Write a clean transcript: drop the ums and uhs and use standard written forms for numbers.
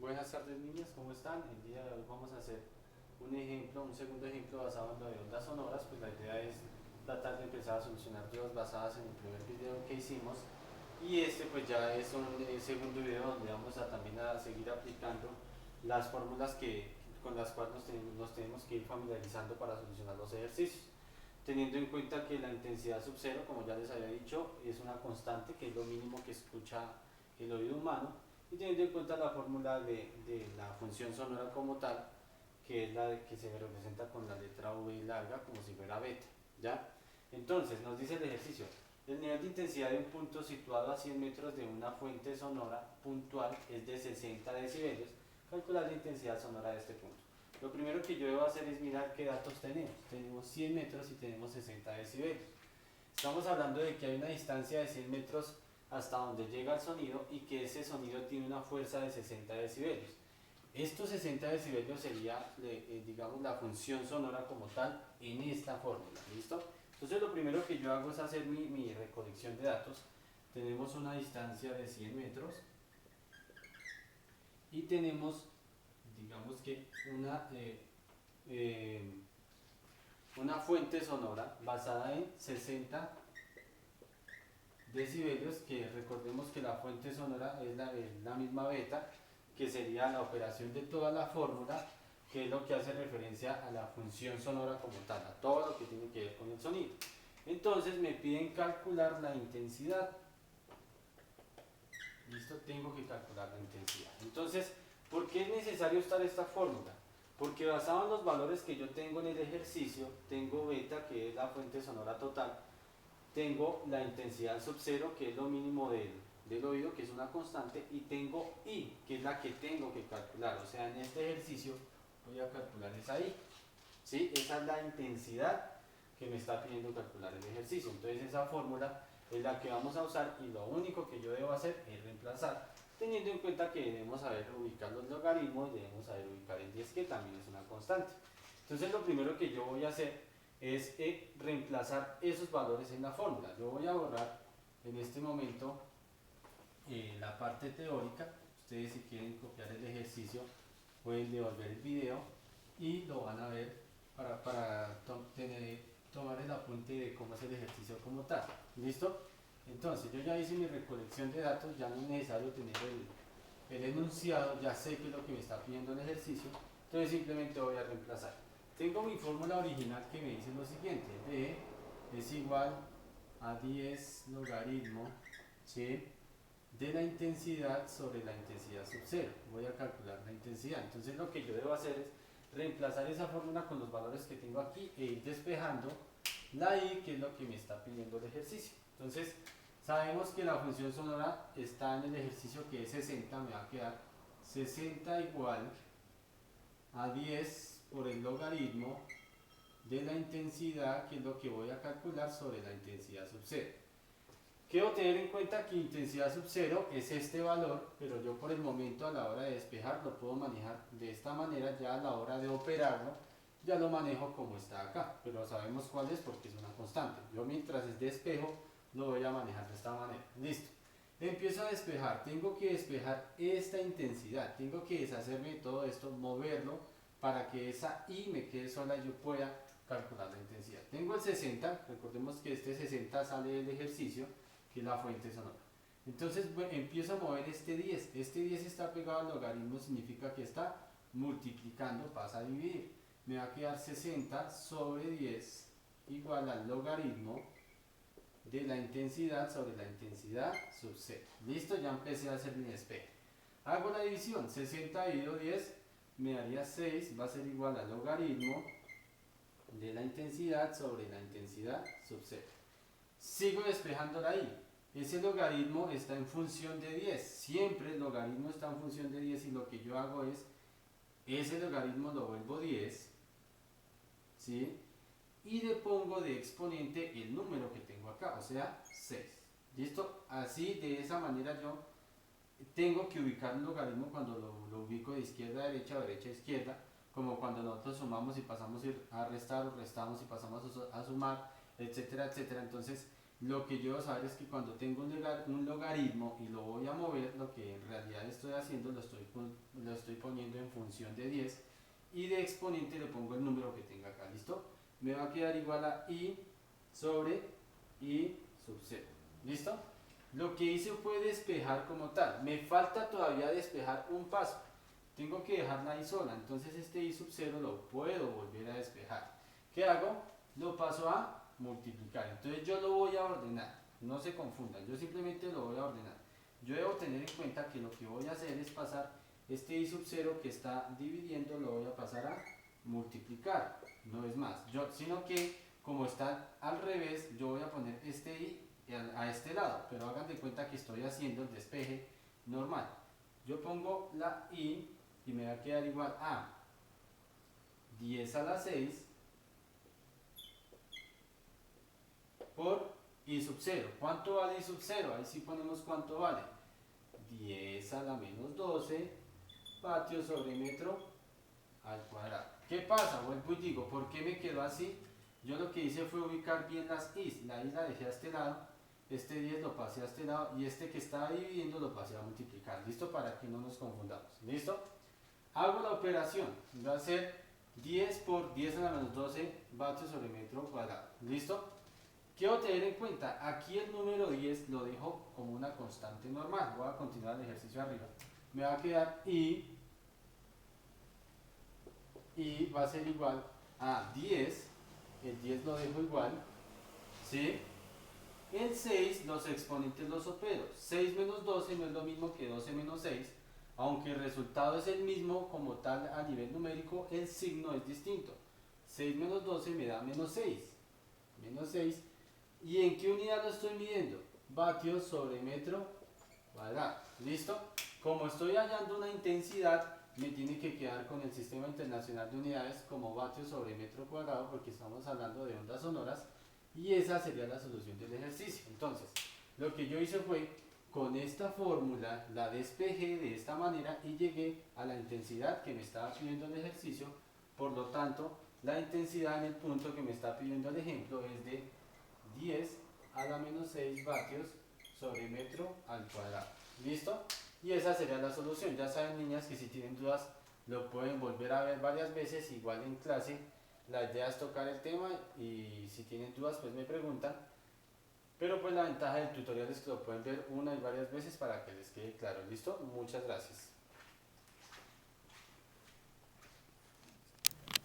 Buenas tardes niñas, ¿cómo están? El día de hoy vamos a hacer un segundo ejemplo basado en lo de ondas sonoras. Pues la idea es tratar de empezar a solucionar dudas basadas en el primer video que hicimos. Y este pues ya es un segundo video donde vamos a también a seguir aplicando las fórmulas con las cuales nos tenemos que ir familiarizando para solucionar los ejercicios. Teniendo en cuenta que la intensidad sub cero, como ya les había dicho, es una constante, que es lo mínimo que escucha el oído humano, y teniendo en cuenta la fórmula de la función sonora como tal, que es la que se representa con la letra V larga como si fuera beta, ¿ya? Entonces, nos dice el ejercicio, el nivel de intensidad de un punto situado a 100 metros de una fuente sonora puntual es de 60 decibelios. Calcular la intensidad sonora de este punto. Lo primero que yo debo hacer es mirar qué datos tenemos. Tenemos 100 metros y tenemos 60 decibelios. Estamos hablando de que hay una distancia de 100 metros hasta donde llega el sonido y que ese sonido tiene una fuerza de 60 decibelios. Estos 60 decibelios sería, digamos, la función sonora como tal en esta fórmula, ¿listo? Entonces lo primero que yo hago es hacer mi recolección de datos. Tenemos una distancia de 100 metros y tenemos, digamos que eh, una fuente sonora basada en 60 decibelios, que recordemos que la fuente sonora es la misma beta, que sería la operación de toda la fórmula, que es lo que hace referencia a la función sonora como tal, a todo lo que tiene que ver con el sonido. Entonces me piden calcular la intensidad. Listo, tengo que calcular la intensidad. Entonces, ¿por qué es necesario usar esta fórmula? Porque basado en los valores que yo tengo en el ejercicio, tengo beta, que es la fuente sonora total, tengo la intensidad sub cero, que es lo mínimo del oído, que es una constante, y tengo I, que es la que tengo que calcular. O sea, en este ejercicio voy a calcular esa I, ¿sí? Esa es la intensidad que me está pidiendo calcular el ejercicio. Entonces esa fórmula es la que vamos a usar y lo único que yo debo hacer es reemplazar, teniendo en cuenta que debemos saber ubicar los logaritmos, debemos saber ubicar el 10, que también es una constante. Entonces lo primero que yo voy a hacer es reemplazar esos valores en la fórmula. Yo voy a borrar en este momento la parte teórica. Ustedes, si quieren copiar el ejercicio, pueden devolver el video y lo van a ver para tomar el apunte de cómo es el ejercicio como tal. ¿Listo? Entonces yo ya hice mi recolección de datos, ya no es necesario tener el enunciado, ya sé qué es lo que me está pidiendo el ejercicio, entonces simplemente voy a reemplazar. Tengo mi fórmula original que me dice lo siguiente: B es igual a 10 logaritmo, ¿sí?, de la intensidad sobre la intensidad sub cero. Voy a calcular la intensidad. Entonces lo que yo debo hacer es reemplazar esa fórmula con los valores que tengo aquí e ir despejando la I, que es lo que me está pidiendo el ejercicio. Entonces sabemos que la función sonora está en el ejercicio, que es 60. Me va a quedar 60 igual a 10 por el logaritmo de la intensidad, que es lo que voy a calcular sobre la intensidad sub cero. Quiero tener en cuenta que intensidad sub cero es este valor, pero yo por el momento, a la hora de despejar, lo puedo manejar de esta manera. Ya a la hora de operarlo ya lo manejo como está acá, pero sabemos cuál es porque es una constante. Yo, mientras es despejo, lo voy a manejar de esta manera. Listo, empiezo a despejar. Tengo que despejar esta intensidad, tengo que deshacerme de todo esto, moverlo para que esa I me quede sola y yo pueda calcular la intensidad. Tengo el 60, recordemos que este 60 sale del ejercicio, que es la fuente sonora. Entonces, bueno, empiezo a mover este 10. Este 10 está pegado al logaritmo, significa que está multiplicando, pasa a dividir. Me va a quedar 60 sobre 10 igual al logaritmo de la intensidad sobre la intensidad sub cero. Listo, ya empecé a hacer mi despeje. Hago la división. 60 dividido 10 me daría 6, va a ser igual al logaritmo de la intensidad sobre la intensidad sub cero. Sigo despejando la I. Ese logaritmo está en función de 10. Siempre el logaritmo está en función de 10, y lo que yo hago es, ese logaritmo lo vuelvo 10, ¿sí?, y le pongo de exponente el número que tengo acá, o sea, 6. ¿Listo? Así, de esa manera, yo tengo que ubicar un logaritmo cuando lo ubico de izquierda a derecha o derecha a izquierda, como cuando nosotros sumamos y pasamos a restar, o restamos y pasamos a sumar, etcétera, etcétera. Entonces lo que yo debo saber es que cuando tengo un logaritmo y lo voy a mover, lo que en realidad estoy haciendo lo estoy poniendo en función de 10 y de exponente le pongo el número que tenga acá, ¿listo? Me va a quedar igual a i sobre i sub 0, ¿listo? Lo que hice fue despejar como tal, me falta todavía despejar un paso, tengo que dejarla ahí sola, entonces este i sub 0 lo puedo volver a despejar. ¿Qué hago? Lo paso a multiplicar, entonces yo lo voy a ordenar, no se confundan, yo simplemente lo voy a ordenar. Yo debo tener en cuenta que lo que voy a hacer es pasar este i sub 0 que está dividiendo, lo voy a pasar a multiplicar, no es más, sino que como está al revés, yo voy a poner este i a este lado, pero hagan de cuenta que estoy haciendo el despeje normal. Yo pongo la i y me va a quedar igual a 10 a la 6 por i sub 0. ¿Cuánto vale i sub 0? Ahí sí ponemos cuánto vale. 10 a la menos 12 vatios sobre metro al cuadrado. ¿Qué pasa? Vuelvo y digo, ¿por qué me quedó así? Yo lo que hice fue ubicar bien las i's. La i la dejé a este lado, este 10 lo pasé a este lado y este que estaba dividiendo lo pasé a multiplicar. ¿Listo? Para que no nos confundamos. ¿Listo? Hago la operación. Va a ser 10 por 10 a la menos 12 vatios sobre metro cuadrado. ¿Listo? Quiero tener en cuenta, aquí el número 10 lo dejo como una constante normal. Voy a continuar el ejercicio arriba. Me va a quedar i va a ser igual a 10. El 10 lo dejo igual. ¿Sí? En 6 los exponentes los opero. 6 menos 12 no es lo mismo que 12 menos 6. Aunque el resultado es el mismo como tal a nivel numérico, el signo es distinto. 6 menos 12 me da menos 6. Menos 6. ¿Y en qué unidad lo estoy midiendo? Vatios sobre metro cuadrado. ¿Listo? Como estoy hallando una intensidad, me tiene que quedar con el Sistema Internacional de Unidades como vatios sobre metro cuadrado, porque estamos hablando de ondas sonoras, y esa sería la solución del ejercicio. Entonces, lo que yo hice fue, con esta fórmula, la despejé de esta manera y llegué a la intensidad que me estaba pidiendo el ejercicio. Por lo tanto, la intensidad en el punto que me está pidiendo el ejemplo es de 10 a la menos 6 vatios sobre metro al cuadrado. ¿Listo? Y esa sería la solución. Ya saben, niñas, que si tienen dudas lo pueden volver a ver varias veces, igual en clase. La idea es tocar el tema y si tienen dudas pues me preguntan. Pero pues la ventaja del tutorial es que lo pueden ver una y varias veces para que les quede claro. ¿Listo? Muchas gracias.